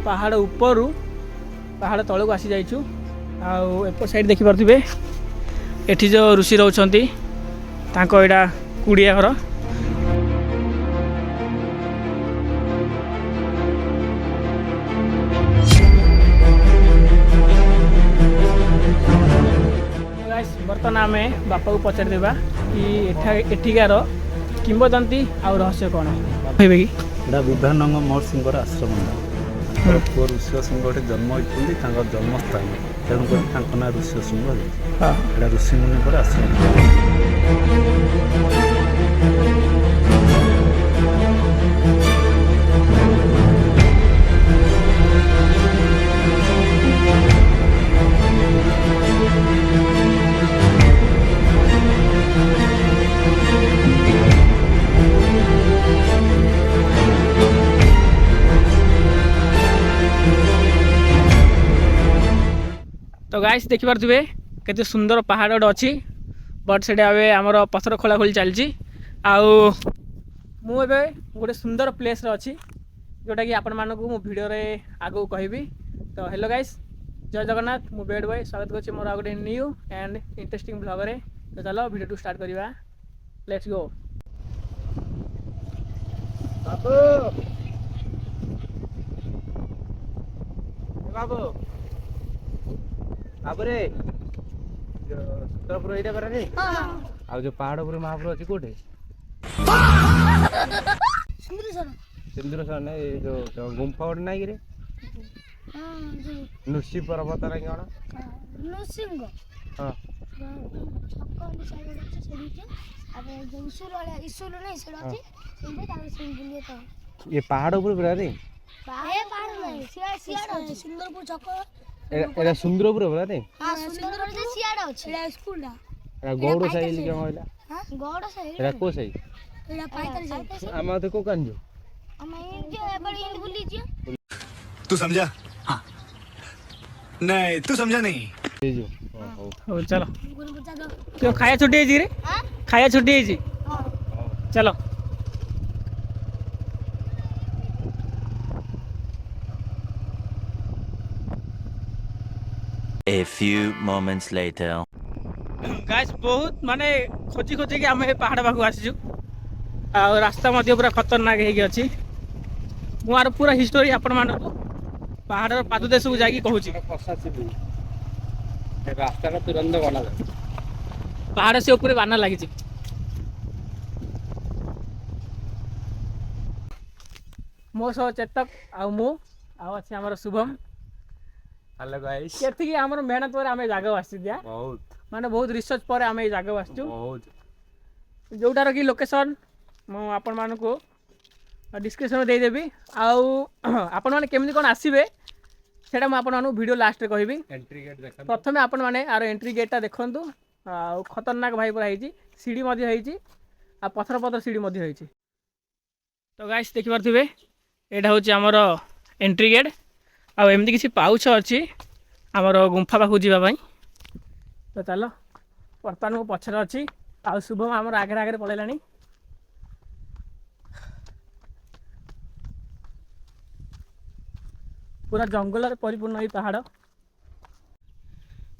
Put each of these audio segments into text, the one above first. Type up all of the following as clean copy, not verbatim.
पहाड़ ऊपर पहाड़ तलक आसी जाइछु एप साइड देखिपे एठी जो ऋषि रोचंती तांको एटा कुड़िया घर बर्तमान आम बापा को पचार देबा कि एठिकार किंबदंती आ रहस्य कौन कहबे कि विधानंग महर्षि आश्रम पुओ ऋषि सिंह गोटे जन्म होती जन्मस्थान तेणुक ना ऋषि सिंह है ऋषि मुनि आश्रम। तो गाइस देखिपे केते सुंदर पहाड़ गोटे अच्छी बट से आमर पथर खोला खोली चलती मुझे गोटे सुंदर प्लेस अच्छी जोटा कि आपण मानक मु वीडियो रे आगो कहबी। तो हेलो गाइस जय जगन्नाथ मु बेड बॉय स्वागत करछि मोर गोटे न्यू एंड इंटरेस्टिंग ब्लॉग रे। तो चलो वीडियो टू स्टार्ट करवा लेट्स गो। बाबू बाबूरे सूत्रपुर एटा परा रे आ जो पहाड़ ऊपर महापुर अछि कोठे सिंदूरसर ने जो गुंफा ओड नाही रे हां जो नृसिंह पर्वत रे कोन नृसिंह हां छक्का साइड अछि सेडी के अब जो इसूल नहीं सेड अछि सेडी तावे सिंह बुलिए तो ये पहाड़ ऊपर परा रे पहाड़ नहीं सियाड़ अछि सुंदरपुर छक्का एरा सुंदरपुर बोला रे हां सुंदरपुर जे सियाडा अछि एरा स्कूल दा एरा गौड़ साइल के होइला हां गौड़ साइल एरा को साइल एरा पाइतर साइल आमा तो को कांजो आमा जे बड़ी इंड बुली जे तू समझा हां नहीं तू समझा नहीं ए जो हो चलो क्यों खाया छुट्टी है जी रे हां खाया छुट्टी है जी हां चलो A few moments later. Guys बहुत माने खोजी खोजी के आम पहाड़ पाखु आसीचु आ रास्ता मध्य पूरा खतरनाक होगी अच्छी मुझे पूरा हिस्टोरी आपण मान पहाड़ पाददेश को जाकि कहूँ रास्ता तुरंत बना पहाड़ से ऊपर बाना लगी मो सह चेतक आमर शुभम। हेलो गाइस केतिकी हमर मेहनत पर आमे जागा आसी दिया बहुत माने बहुत रिसर्च पर आमे जागा आसचु बहुत जोटार की लोकेशन मु आपण मान को डिस्क्रिप्शन में दे देबी आपण माने केमनी कोन आसीबे सेटा मु आपण मानु वीडियो लास्ट रे कहबी। एंट्री गेट देखन प्रथमे आपण माने आरो एंट्री गेटटा देखंतु आ खतरनाक भाई पर आइची सीढ़ी मध्ये होईची आ पत्थर पत्थर सीढ़ी मध्ये होईची। तो गाइस देखि परथिबे एटा होची हमर एंट्री गेट आ एमती किसी पाउछ अच्छी आमर गुंफा पाखु जावाई। तो चलो बर्तमान मो पछर अच्छी आ शुभम आमर आगे आगे पलैलानी पूरा जंगल परिपूर्ण ये पहाड़।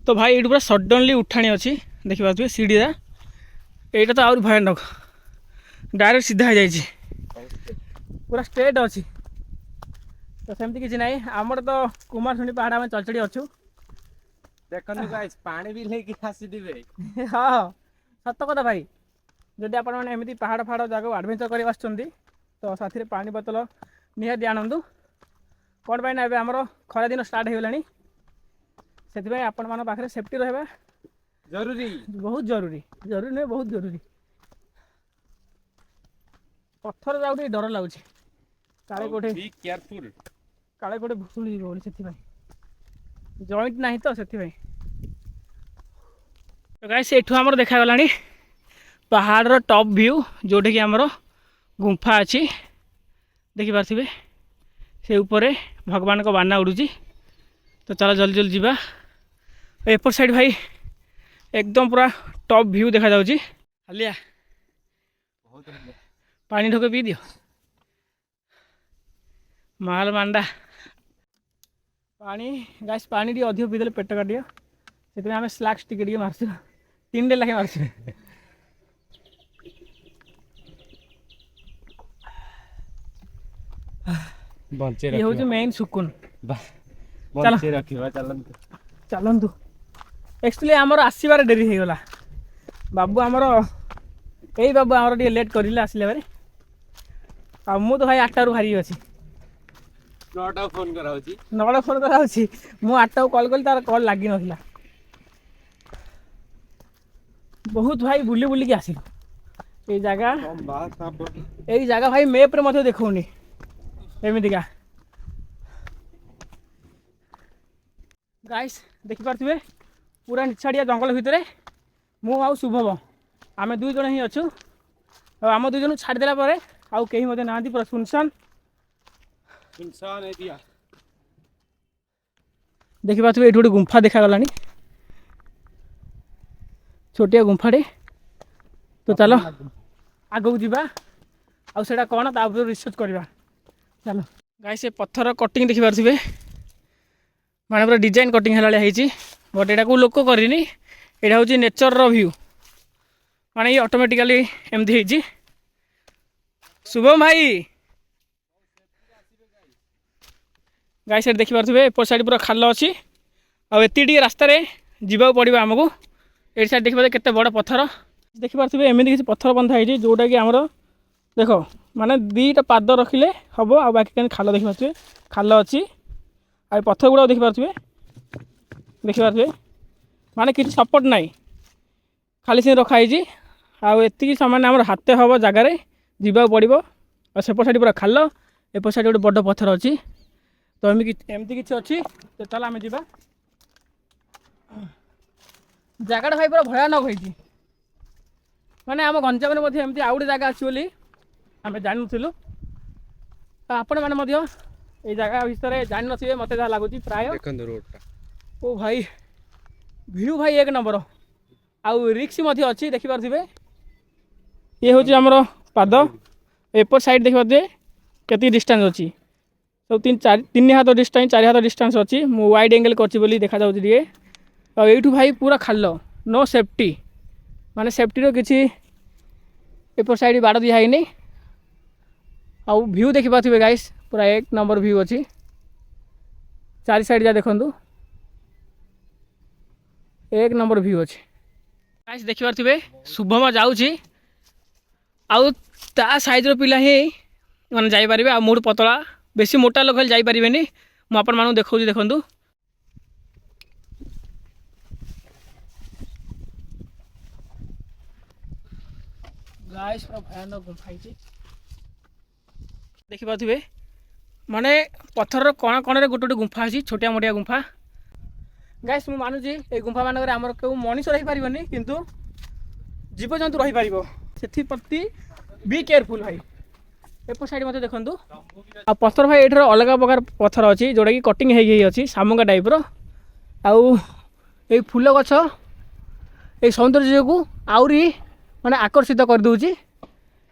तो भाई ये पूरा सडनली उठाणी अच्छी देखिए सीढ़ी यहाँ तो आउर भयानक डायरेक्ट सीधा हो जाए पूरा स्ट्रेट अच्छी। तो सेमती किसी ना आमर तो कुमारशुणी पहाड़ में चलचड़ी अच्छु देखनु गाइस पानी भी लेके आसी दिबे हाँ सत कथा भाई जदि आपण माने एमती पहाड़ फाड़ जगह एडवेंचर कर आछंती तो साथी पानी बोतल निहाती आणंतु कौन पाई ना एबे हमर खरा दिन स्टार्ट होगलानी से आपण मान पाखे सेफ्टी रहा जरूरी बहुत जरूरी जरूरी नहीं बहुत जरूरी पत्थर जाऊ डर लगुच काले कोठे बी केयरफुल काले कोठे भूल बोली से जॉइंट नहीं तो से तो गाइस एठू हमर देखा गलानी पहाड़ टॉप व्यू जोटे कि हमर गुंफा अच्छी देखि पारथिबे से ऊपर भगवान को बाना उड़ुची। तो चलो जल्दी जल्दी जीवा एपर साइड भाई एकदम पूरा टॉप व्यू देखा जाउची। हलिया पानी ढोके पी दियो माल मांडा पानी गाइस पानी टी अधिक पीदेले पेट काटिया से आम स्लाक्स टिके मारछु 3 डे लाखे मारछु बंचे ये हूँ मेन सुकुन बंचे रखिबा चलंतु चलतु एक्चुअली आमर आसबार डेरी हो गला बाबू आमर यही बाबू आमर टे लेट करें आसले बारे आ मु तो भाई 8 बाहरी अच्छी 9टा फोन कराउची 9टा फोन कराऊँगी मु 8 कॉल कली तार कॉल लगी ना बहुत भाई बुली बुलिकी आस ये जगह यही जगह भाई मैप रे मत देखौनी एमतीका गाइस देखि पारथिबे पूरा निछाड़िया जंगल भितर मु आउ शुभम आम 2 जन ही अच्छु आम 2 जन छाड़ी देला परे आउ केही मते नांती पूरा सुनसान एरिया देखि पारथिबे एठी गोटे गुंफा देखा गलानी छोटिया गुंफाटे तो चलो आगो जीवा आउ सेटा कोन ता ऊपर रिसर्च करबा चलो गाइस ये पत्थर कटिंग देखि पारथिबे माने पूरा डिजाइन कटिंग हेला है बट एटा को लोक करनी एटा हूँ नेचर रो व्यू माने ये ऑटोमेटिकली एमती है शुभम भाई गाइस सेट देखि पारथिबे एपर साइड पूरा खाल अच्छी आती रास्ता जीवा पड़ो आमको ये साइड देखिए केते बड़ पत्थर देखि पारथिबे एमती किसी पत्थर बंधा है जोटा कि आमर देख माने 2टा पाद रखिले हम आ बाकी कहीं खाल देखि पारथिबे खाल अच्छी आ पत्थर गुड़ा देखि पारथिबे माने किसी सपोर्ट नाई खाली से रखाई आती सामान आम हाथे हम जगार जीवा पड़ो सेपट साइड पूरा खाल एपट साइड गोटे बड़ पत्थर अच्छी तो एमती किसी अच्छी तो चल आम जा जगटा भाई पूरा भयानक होती माने आम गंजाम एमती आउ गोटे जगह अच्छी आम जानूलु आपण मैंने ये जगह विषय जान थे मत जहाँ लगुच प्राय रोडटा ओ भाई व्यू भाई 1 नंबर आउ रिक्स अच्छी देखि पारथिबे ये हूँ आमर पाद एपर साइड देखि पारथिबे केती डिस्टेंस अच्छी सब 3 हाथ डिस्टेंस 4 हाथ डिस्टेंस अच्छी मु वाइड एंगल कर देखा जाए ये भाई पूरा खाल नो सेफ्टी माने सेफ्टी रो किसी एपर साइड बाड़ दिया है आउ व्यू देखि पारथिबे गाइस पूरा 1 नंबर व्यू अच्छी 4 साइड जा देखु 1 नंबर व्यू अच्छी गाइस देखि पारथिबे शुभम जाउची आउ ता साइज रो पिला ही माने जाई परिबे आ मोड पतला बेसी मोटा लोक जाई परिबेनी मु आपन मानु देखौजी देखंतु गाइस पूरा भयानक गुंफा है देखि पारथिबे माने पत्थर कण कण रे गोटे गुंफा अछि छोटिया मोटिया गुंफा गाइस मु मानुची ए गुंफा मानक आमर केउ मनीष रही पारिबनी किंतु जीव जंतु रही पारिबो सेथि प्रति बी केयरफुल भाई एप साइड मत देखंतु आ पत्थर भाई एठर अलग प्रकार पत्थर अछि जोडा कि कटिंग हे अछि सामुंगा टाइप रो आउ ए फूल गछ ए सौंदर्य को आउरी माने आकर्षित कर दूची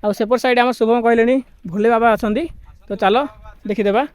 आ सेपर साइड आम शुभम कहलेनी भोले बाबा अछंती तो चलो देखिदेबा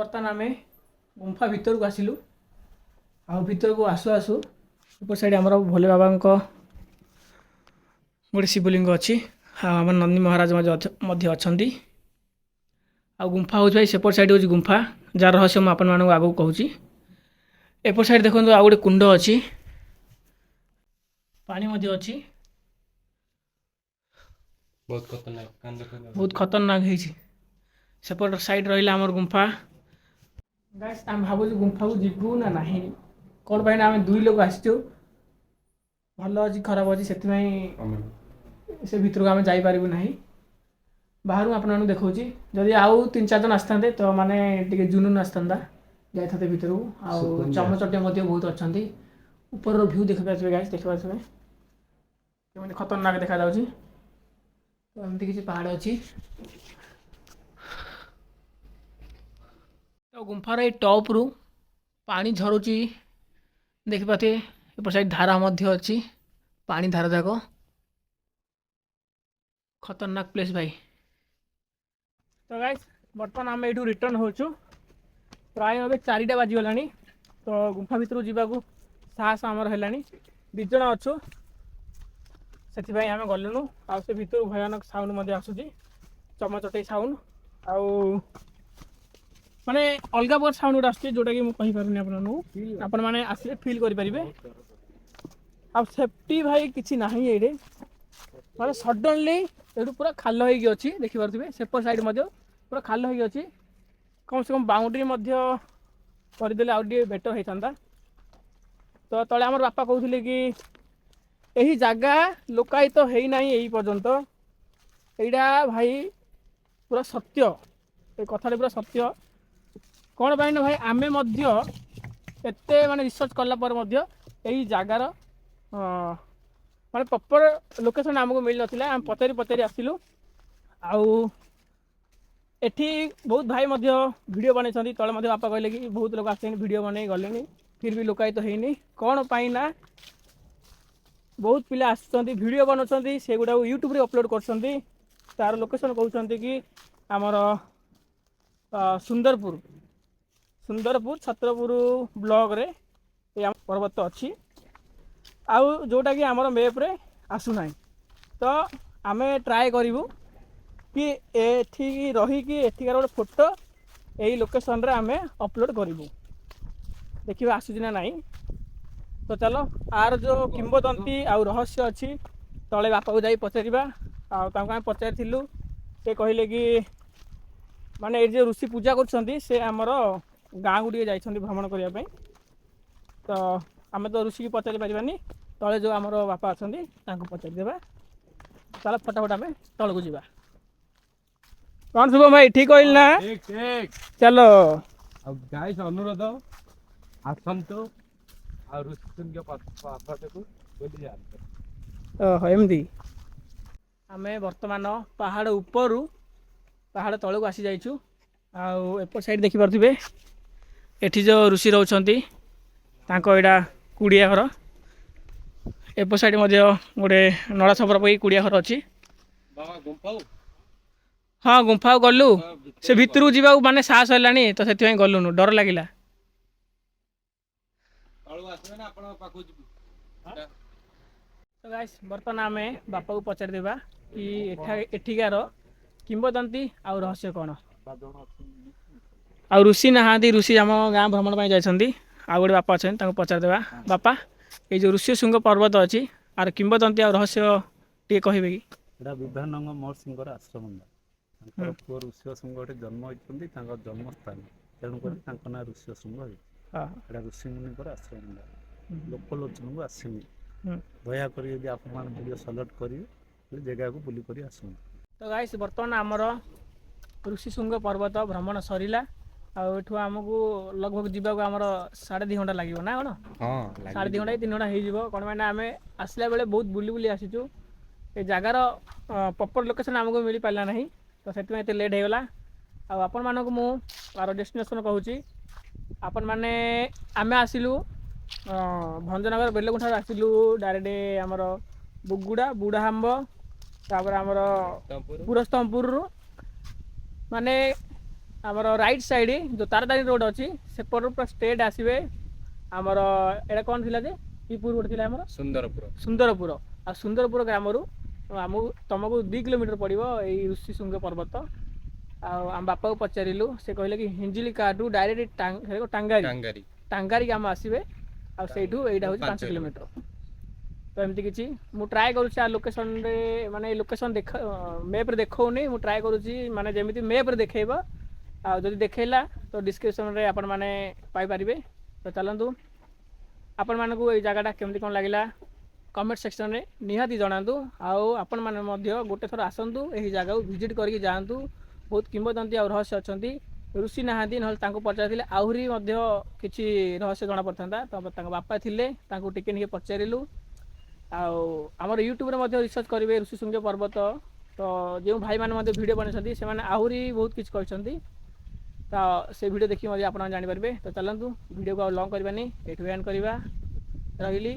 बर्तमान आम गुंफा भीतर को आसिलु आ भीतर को आसु आसु ऊपर साइड आमर भोले बाबा गोटे शिवलिंग अच्छी आम नंदी महाराज अच्छा आ गुंफा हूँ भाई सेपट साइड हूँ गुंफा जार रहस्य मुझे आपण आगू कहूँ एपट साइड देखो आ गोटे कुंड अच्छी पानी अच्छी ବହୁତ ଖତରନାକ ହେଇଛି। ସେପଟ ସାଇଡ୍ ରହିଲା ଆମର ଗୁମ୍ଫା। ଗାଇସ୍ ଆମେ ଭାବୁଛୁ ଗୁମ୍ଫାକୁ ଯିବୁ ନା ନାହିଁ, କ'ଣ ପାଇଁ ନା ଆମେ 2 ଲୋକ ଆସିଛୁ, ଭଲ ଅଛି ଖରାପ ଅଛି, ସେଥିପାଇଁ ସେ ଭିତରକୁ ଆମେ ଯାଇପାରିବୁ ନାହିଁ। ବାହାରୁ ଆପଣମାନଙ୍କୁ ଦେଖାଉଛି, ଯଦି ଆଉ 3-4 ଜଣ ଆସିଥାନ୍ତେ ତ ମାନେ ଟିକେ ଜୁନୁନ ଆସିଥାନ୍ତା, ଯାଇଥାନ୍ତେ ଭିତରକୁ। ଆଉ ଚମଚଟିଆ ମଧ୍ୟ ବହୁତ ଅଛନ୍ତି। ଉପରର ଭ୍ୟୁ ଦେଖିପାରୁଥିବେ ଗାଇସ୍, ଦେଖିପାରୁଥିବେ କେମିତି ଖତରନାକ ଦେଖାଯାଉଛି। ତ ଏମିତି କିଛି ପାହାଡ଼ ଅଛି। ତ ଗୁମ୍ଫାର ଏଇ ଟପ୍ରୁ ପାଣି ଝରୁଛି, ଦେଖିପାରୁଥିବେ। ଏପଟ ସାଇଡ୍ ଧାରା ମଧ୍ୟ ଅଛି, ପାଣି ଧାରା ଯାକ। ଖତରନାକ ପ୍ଲେସ୍ ଭାଇ। ତ ଗାଇସ୍ ବର୍ତ୍ତମାନ ଆମେ ଏଇଠୁ ରିଟର୍ନ ହେଉଛୁ। ପ୍ରାୟ ଏବେ 4ଟା ବାଜିଗଲାଣି। ତ ଗୁମ୍ଫା ଭିତରକୁ ଯିବାକୁ ସାହସ ଆମର ହେଲାଣି। 2 ଜଣ ଅଛୁ, ସେଥିପାଇଁ ଆମେ ଗଲୁନୁ। ଆଉ ସେ ଭିତରୁ ଭୟାନକ ସାଉଣ୍ଡ ମଧ୍ୟ ଆସୁଛି, ଚମଚଟେଇ ସାଉଣ୍ଡ। ଆଉ ମାନେ ଅଲଗା ପ୍ରକାର ସାଉଣ୍ଡ ଗୋଟେ ଆସୁଛି, ଯେଉଁଟାକି ମୁଁ କହିପାରୁନି ଆପଣମାନଙ୍କୁ। ଆପଣମାନେ ଆସିଲେ ଫିଲ୍ କରିପାରିବେ। ଆଉ ସେଫ୍ଟି ଭାଇ କିଛି ନାହିଁ ଏଇଠି, ମାନେ ସଡନଲି ଏଇଠୁ ପୁରା ଖାଲ ହେଇକି ଅଛି, ଦେଖିପାରୁଥିବେ। ସେପଟ ସାଇଡ୍ ମଧ୍ୟ ପୁରା ଖାଲ ହେଇକି ଅଛି। କମ୍ ସେ କମ୍ ବାଉଣ୍ଡ୍ରି ମଧ୍ୟ କରିଦେଲେ ଆଉ ଟିକେ ବେଟର୍ ହେଇଥାନ୍ତା। ତ ତଳେ ଆମର ବାପା କହୁଥିଲେ କି ଏହି ଜାଗା ଲୋକାୟିତ ହେଇନାହିଁ ଏଇ ପର୍ଯ୍ୟନ୍ତ। ଏଇଟା ଭାଇ ପୁରା ସତ୍ୟ, ଏ କଥାଟା ପୁରା ସତ୍ୟ। କ'ଣ ପାଇଁ ନା ଭାଇ ଆମେ ମଧ୍ୟ ଏତେ ମାନେ ରିସର୍ଚ୍ଚ କଲା ପରେ ମଧ୍ୟ ଏଇ ଜାଗାର ମାନେ ପ୍ରପର୍ ଲୋକେସନ୍ ଆମକୁ ମିଳିନଥିଲା। ଆମେ ପଚାରି ଆସିଲୁ। ଆଉ ଏଠି ବହୁତ ଭାଇ ମଧ୍ୟ ଭିଡ଼ିଓ ବନେଇଛନ୍ତି। ତଳେ ମଧ୍ୟ ବାପା କହିଲେ କି ବହୁତ ଲୋକ ଆସିଛନ୍ତି, ଭିଡ଼ିଓ ବନେଇ ଗଲେଣି, ଫିର୍ ବି ଲୋକାୟିତ ହେଇନି। କ'ଣ ପାଇଁ ନା ବହୁତ ପିଲା ଆସୁଛନ୍ତି, ଭିଡ଼ିଓ ବନାଉଛନ୍ତି, ସେଗୁଡ଼ାକୁ ୟୁଟ୍ୟୁବରେ ଅପଲୋଡ଼ କରୁଛନ୍ତି। ତାର ଲୋକେସନ୍ କହୁଛନ୍ତି କି ଆମର ସୁନ୍ଦରପୁର ଛତ୍ରପୁର ବ୍ଲକରେ ଏ ଆମ ପର୍ବତ ଅଛି, ଆଉ ଯେଉଁଟାକି ଆମର ମ୍ୟାପ୍ରେ ଆସୁନାହିଁ। ତ ଆମେ ଟ୍ରାଏ କରିବୁ କି ଏଠିକି ରହିକି ଏଠିକାର ଗୋଟେ ଫଟୋ ଏଇ ଲୋକେସନ୍ରେ ଆମେ ଅପଲୋଡ଼ କରିବୁ, ଦେଖିବା ଆସୁଛି ନା ନାହିଁ। ତ ଚାଲ ଆର ଯେଉଁ କିମ୍ବଦନ୍ତୀ ଆଉ ରହସ୍ୟ ଅଛି, ତଳେ ବାପାକୁ ଯାଇ ପଚାରିବା। ଆଉ ତାଙ୍କୁ ଆମେ ପଚାରିଥିଲୁ, ସେ କହିଲେ କି ମାନେ ଏଠି ଯେଉଁ ଋଷି ପୂଜା କରୁଛନ୍ତି ସେ ଆମର ଗାଁକୁ ଟିକେ ଯାଇଛନ୍ତି ଭ୍ରମଣ କରିବା ପାଇଁ। ତ ଆମେ ତ ଋଷିକି ପଚାରି ପାରିବାନି, ତଳେ ଯେଉଁ ଆମର ବାପା ଅଛନ୍ତି ତାଙ୍କୁ ପଚାରିଦେବା। ତାହେଲେ ଫଟାଫଟ ଆମେ ତଳକୁ ଯିବା। କ'ଣ ଶୁଭ ଭାଇ ଠିକ୍ କହିଲି ନା? ଚାଲ। ଆଉ ଗାଇସ୍ ଅନୁରୋଧ, ଆସନ୍ତୁ ଆଉ ଋଷିଶୃଙ୍ଗ ପାର୍ବତକୁ ବୁଲି ଯାଆନ୍ତୁ। ଓହୋ ଏମିତି। ଆମେ ବର୍ତ୍ତମାନ ପାହାଡ଼ ଉପରୁ ପାହାଡ଼ ତଳକୁ ଆସିଯାଇଛୁ। ଆଉ ଏପଟ ସାଇଡ଼୍ ଦେଖିପାରୁଥିବେ, ଏଠି ଯେଉଁ ଋଷି ରହୁଛନ୍ତି ତାଙ୍କ ଏଇଟା କୁଡ଼ିଆ ଘର। ଏପଟ ସାଇଡ଼୍ ମଧ୍ୟ ଗୋଟେ ନଡ଼ା ଛପର ପକାଇ କୁଡ଼ିଆ ଘର ଅଛି। ହଁ ଗୁମ୍ଫାକୁ ଗଲୁ, ସେ ଭିତରକୁ ଯିବାକୁ ମାନେ ସାହସ ହେଲାଣି, ତ ସେଥିପାଇଁ ଗଲୁନୁ, ଡର ଲାଗିଲା। ତ ଗାଇସ୍ ବର୍ତ୍ତମାନ ଆମେ ବାପାକୁ ପଚାରିଦେବା କି ଏଠିକାର କିମ୍ବଦନ୍ତୀ ଆଉ ରହସ୍ୟ କ'ଣ। ଆଉ ଋଷି ନାହାନ୍ତି, ଋଷି ଆମ ଗାଁ ଭ୍ରମଣ ପାଇଁ ଯାଇଛନ୍ତି। ଆଉ ଗୋଟେ ବାପା ଅଛନ୍ତି, ତାଙ୍କୁ ପଚାରିଦେବା। ବାପା, ଏଇ ଯେଉଁ ଋଷ୍ୟଶୃଙ୍ଗ ପର୍ବତ ଅଛି, ଆର କିମ୍ବଦନ୍ତୀ ଆଉ ରହସ୍ୟ ଟିକେ କହିବେ କି? ଏଇଟା ବିଭାନଙ୍ଗ ମହର୍ଷିଙ୍କର ଆଶ୍ରମ। ତାଙ୍କର ପୁଅ ଋଷ୍ୟଶୃଙ୍ଗ ଏଠି ଜନ୍ମ ହୋଇଛନ୍ତି, ତାଙ୍କ ଜନ୍ମସ୍ଥାନ, ତେଣୁକରି ତାଙ୍କ ନାଁ ଋଷ୍ୟଶୃଙ୍ଗ ହେଇଛି। ଏଇଟା ଋଷିମୁନିଙ୍କର ଆଶ୍ରମ, ଲୋକଲୋଚନକୁ ଆସିନି। ଦୟାକରି ଯଦି ଆପଣମାନେ ଭିଡ଼ିଓ ସିଲେକ୍ଟ କରିବେ ହେଲେ ଜାଗାକୁ ବୁଲିକରି ଆସନ୍ତୁ। ତ ଗାଇସ୍ ବର୍ତ୍ତମାନ ଆମର ଋଷିଶୃଙ୍ଗ ପର୍ବତ ଭ୍ରମଣ ସରିଲା। ଆଉ ଏଠୁ ଆମକୁ ଲଗଭଗ ଯିବାକୁ ଆମର 2.5 ଘଣ୍ଟା ଲାଗିବ ନା କ'ଣ? 2.5 ଘଣ୍ଟା କି 3 ଘଣ୍ଟା ହେଇଯିବ। କ'ଣ ପାଇଁ ନା ଆମେ ଆସିଲା ବେଳେ ବହୁତ ବୁଲି ଆସିଛୁ। ଏ ଜାଗାର ପ୍ରପର୍ ଲୋକେସନ୍ ଆମକୁ ମିଳିପାରିଲା ନାହିଁ, ତ ସେଥିପାଇଁ ଏତେ ଲେଟ୍ ହେଇଗଲା। ଆଉ ଆପଣମାନଙ୍କୁ ମୁଁ ଆର ଡେଷ୍ଟିନେସନ୍ କହୁଛି। ଆପଣମାନେ ଆମେ ଆସିଲୁ ଭଞ୍ଜନଗର ବେଲଗୁଣ୍ଠାରୁ ଆସିଲୁ ଡାଇରେକ୍ଟ ଆମର ବୁଗୁଡ଼ା, ବୁଢ଼ାଆମ୍ବ, ତାପରେ ଆମର ପୁରସ୍ତମପୁରରୁ ମାନେ ଆମର ରାଇଟ୍ ସାଇଡ଼୍ ଯେଉଁ ତାରାତାରିଣୀ ରୋଡ଼ ଅଛି ସେପଟରୁ ପୁରା ଷ୍ଟ୍ରେଟ୍ ଆସିବେ। ଆମର ଏଇଟା କ'ଣ ଥିଲା ଯେ କି ପୁର ଗୋଟେ ଥିଲା ଆମର ସୁନ୍ଦରପୁର। ଆଉ ସୁନ୍ଦରପୁର ଗ୍ରାମରୁ ତମକୁ 2 କିଲୋମିଟର ପଡ଼ିବ ଏଇ ଋଷିଶୃଙ୍ଗ ପର୍ବତ। ଆଉ ଆମ ବାପାକୁ ପଚାରିଲୁ, ସେ କହିଲେ କି ହିଞ୍ଜିଲିକାଠୁ ଡାଇରେକ୍ଟ ଟାଙ୍ଗାରୀ ଆମ ଆସିବେ। ଆଉ ସେଇଠୁ ଏଇଟା ହେଉଛି 5 କିଲୋମିଟର। तो एमती किसी मु ट्राए करुँच लोकेशन माने लोकेशन देख मैप्रे देखौनी मु ट्राए करुँच माने जमी मैप्रे देखब आदि देखला तो डिस्क्रिप्शन रे आपण मैंने पाइपर। तो चलतु आपण मानक ये जगटा केमती कौन लगे कमेंट सेक्शन में निहाती जनातु आपण मैंने गोटे थर आसतु यही जगह विजिट करके जातु। बहुत किंवदंती आ रहस्य अच्छा ऋषि नहांती ना पचार आहरी किसी रहस्य जना पड़ता तो बापा थे टिके पचारू आमर यूट्यूब रिसर्च करेंगे ऋषिशृंग पर्वत तो जो भाई मैंने वीडियो बनाई से आहरी बहुत किसी कहते तो से वीडियो देखिए आप जानीपारे। तो चलतु वीडियो को लॉन्ग करवानी एठू एंड करवा रही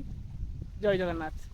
जय जगन्नाथ।